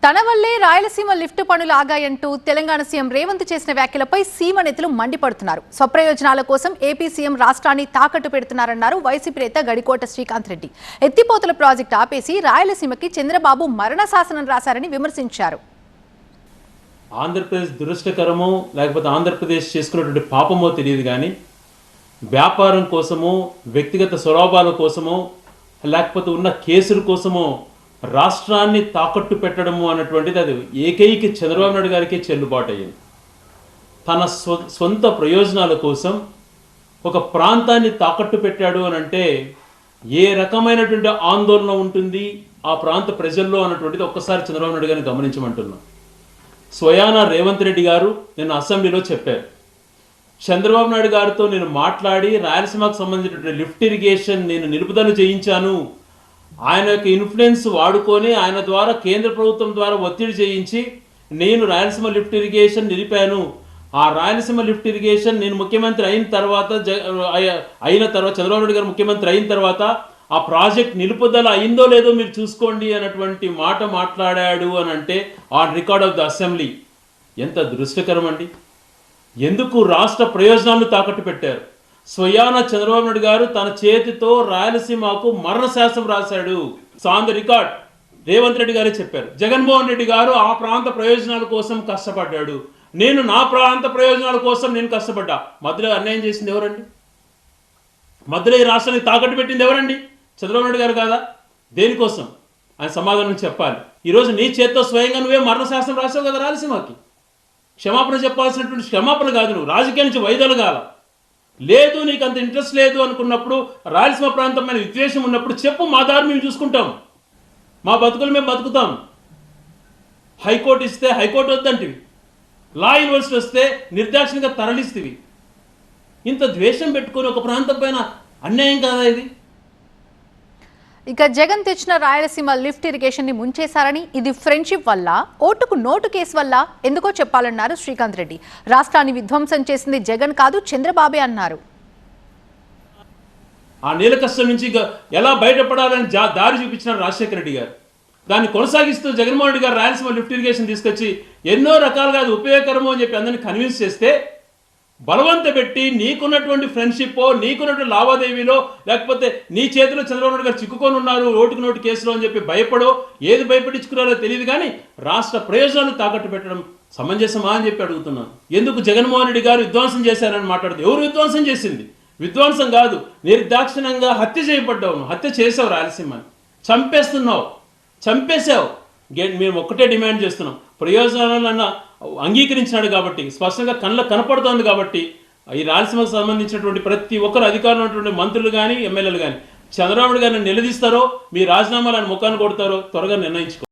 తన వల్లే రాయలసీమ లిఫ్ట్ పనులు ఆగాయంటూ తెలంగాణ సీఎం రేవంత్ చేసిన వ్యాఖ్యలపై సీమ నేతలు మండిపడుతున్నారు. స్వప్రయోజనాల కోసం ఏపీ సీఎం రాష్ట్రాన్ని తాకట్టు పెడుతున్నారన్నారు వైసీపీ నేత గడికోట శ్రీకాంత్ రెడ్డి. ఎత్తిపోతల ప్రాజెక్టు ఆపేసి రాయలసీమకి చంద్రబాబు మరణ శాసనం రాశారని విమర్శించారు. ఆంధ్రప్రదేశ్ దురదృష్టకరమో లేకపోతే ఆంధ్రప్రదేశ్ చేసుకున్నటువంటి పాపమో తెలియదు, కానీ వ్యాపారం కోసమో వ్యక్తిగత స్వలాభాల కోసమో లేకపోతే ఉన్న కేసుల కోసమో రాష్ట్రాన్ని తాకట్టు పెట్టడము అన్నటువంటిది అది ఏకైక చంద్రబాబు నాయుడు గారికే చెల్లుబాటు అయ్యింది. తన సొంత ప్రయోజనాల కోసం ఒక ప్రాంతాన్ని తాకట్టు పెట్టాడు అని అంటే ఏ రకమైనటువంటి ఆందోళన ఉంటుంది ఆ ప్రాంత ప్రజల్లో అన్నటువంటిది ఒక్కసారి చంద్రబాబు నాయుడు గారిని గమనించమంటున్నాం. స్వయానా రేవంత్ రెడ్డి గారు నిన్న అసెంబ్లీలో చెప్పారు, చంద్రబాబు నాయుడు గారితో నేను మాట్లాడి రాయలసీమకు సంబంధించినటువంటి లిఫ్ట్ ఇరిగేషన్ నేను నిలుపుదల చేయించాను, ఆయన యొక్క ఇన్ఫ్లుయెన్స్ వాడుకొని ఆయన ద్వారా కేంద్ర ప్రభుత్వం ద్వారా ఒత్తిడి చేయించి నేను రాయలసీమ లిఫ్ట్ ఇరిగేషన్ నిలిపాను. ఆ రాయలసీమ లిఫ్ట్ ఇరిగేషన్ నేను ముఖ్యమంత్రి అయిన తర్వాత చంద్రబాబు నాయుడు గారు ముఖ్యమంత్రి అయిన తర్వాత ఆ ప్రాజెక్ట్ నిలుపుదల అయిందో లేదో మీరు చూసుకోండి అన్నటువంటి మాట మాట్లాడాడు అని అంటే on record of the assembly. ఎంత దురదృష్టకరం అండి. ఎందుకు రాష్ట్ర ప్రయోజనాలను తాకట్టు పెట్టారు? స్వయాన చంద్రబాబు నాయుడు గారు తన చేతితో రాయలసీమకు మరణ శాసనం రాశాడు. On the record Revanth Reddy గారే చెప్పారు, జగన్మోహన్ రెడ్డి గారు ఆ ప్రాంత ప్రయోజనాల కోసం కష్టపడ్డాడు, నేను నా ప్రాంత ప్రయోజనాల కోసం నేను కష్టపడ్డా. మధ్యలో అన్యాయం చేసింది ఎవరండి? మధ్యలో ఈ రాష్ట్రాన్ని తాకట్టు పెట్టింది ఎవరండి? చంద్రబాబు నాయుడు గారు కాదా? దేనికోసం? ఆయన సమాధానం చెప్పాలి. ఈరోజు నీ చేత్తో స్వయంగా నువ్వే మరణ శాసనం రాసావు కదా రాయలసీమకి. క్షమాపణ చెప్పాల్సినటువంటి క్షమాపణ కాదు, నువ్వు రాజకీయం నుంచి వైదొలగాల. లేదు నీకు అంత ఇంట్రెస్ట్ లేదు అనుకున్నప్పుడు, రాయలసీమ ప్రాంతం మీద విద్వేషం ఉన్నప్పుడు చెప్పు, మా దారి మేము చూసుకుంటాం, మా బతుకులు మేము బతుకుతాం. హైకోర్టు ఇస్తే హైకోర్టు వద్దంటివి, లా యూనివర్సిటీ వస్తే నిర్దాక్షిణ్యంగా తరలిస్తేవి. ఇంత ద్వేషం పెట్టుకొని ఒక ప్రాంతం పైన అన్యాయం కాదా ఇది? ఇక జగన్ తెచ్చిన రాయలసీమ లిఫ్ట్ ఇరిగేషన్ ని ముంచేశారని, ఇది ఫ్రెండ్షిప్ వల్ల, ఓటుకు నోటు కేసు వల్ల ఎందుకో చెప్పాలన్నారు శ్రీకాంత్ రెడ్డి. రాష్ట్రాన్ని విధ్వంసం చేసింది జగన్ కాదు చంద్రబాబే అన్నారు. ఆ నీల కష్టం నుంచి ఎలా బయటపడాలని దారి చూపించిన రాజశేఖర రెడ్డి గారు, దాన్ని కొనసాగిస్తూ జగన్మోహన్ రెడ్డి గారు రాయలసీమ లిఫ్ట్ ఇరిగేషన్ తీసుకొచ్చి ఎన్నో రకాలుగా అది ఉపయోగకరమో అని చెప్పి అందరినీ కన్విన్స్ చేస్తే, బలవంత పెట్టి నీకున్నటువంటి ఫ్రెండ్షిప్, నీకున్నటువంటి లావాదేవీలో, లేకపోతే నీ చేతిలో చంద్రబాబు నాయుడు గారు చిక్కుకొని ఉన్నారు ఓటుకు నోటు కేసులో అని చెప్పి భయపడో ఏది భయపడించుకున్నారో తెలియదు, కానీ రాష్ట్ర ప్రయోజనాలను తాకట్టు పెట్టడం సమంజసమా అని చెప్పి అడుగుతున్నాను. ఎందుకు జగన్మోహన్ రెడ్డి గారు విధ్వంసం చేశారని మాట్లాడుతూ, ఎవరు విధ్వంసం చేసింది? విధ్వంసం కాదు, నిర్దాక్షిణ్యంగా హత్య చేయబడ్డావు. హత్య చేసావు, రాయలసీమని చంపేస్తున్నావు, చంపేశావు. మేము ఒక్కటే డిమాండ్ చేస్తున్నాం, ప్రయోజనాలన్న అంగీకరించినాడు కాబట్టి, స్పష్టంగా కనపడుతోంది కాబట్టి ఈ రాయలసీమకు సంబంధించినటువంటి ప్రతి ఒక్కరు అధికారులు ఉన్నటువంటి మంత్రులు కానీ ఎమ్మెల్యేలు కానీ చంద్రబాబు గారిని నిలదీస్తారో మీ రాజీనామాలను ముఖాన్ని కొడతారో త్వరగా నిర్ణయించుకో.